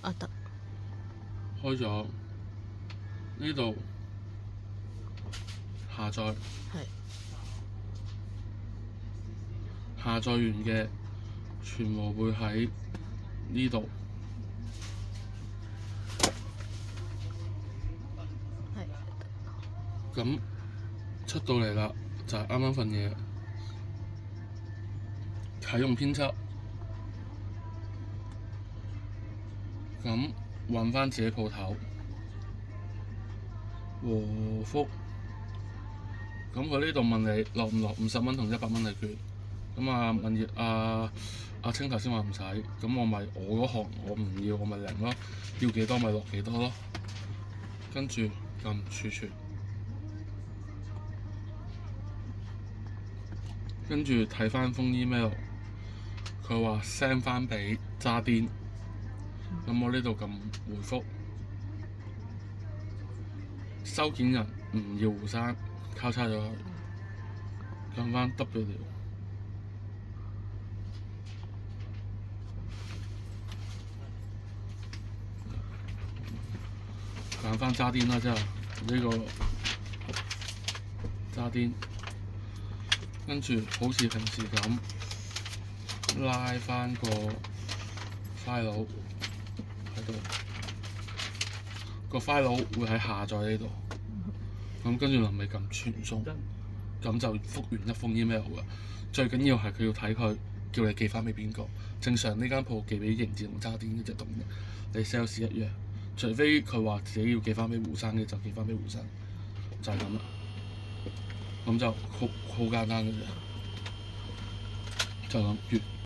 啊得，開咗呢度下載，係下載完嘅全部會喺呢度。係咁出到嚟啦，就係啱啱份嘢啟用編輯。咁揾翻自己鋪頭和福，咁佢呢度問你落唔落50蚊同100蚊禮券，咁啊問業阿清頭先話唔使，咁我咪我嗰行我唔要，我咪零咯，要幾多咪落幾多咯，跟住撳儲存，跟住睇翻封 email，佢話 send 翻俾渣甸，咁我呢度撳回覆。收件人唔要胡生，交叉咗佢，撳翻 W，揀翻渣甸啦，即係呢個渣甸，跟住好似平時咁拉翻個 file 喺度，個 file 會喺下載呢度。咁跟住臨尾撳傳送，咁就覆完一封 email 㗎。最緊要係佢要睇佢叫你寄翻俾邊個。正常呢間鋪寄俾盈治同渣甸呢隻咁嘅，你 sales 一樣。除非佢話自己要寄翻俾胡生嘅，就寄翻俾胡生，就係咁啦。咁就好簡單嘅啫，就咁完。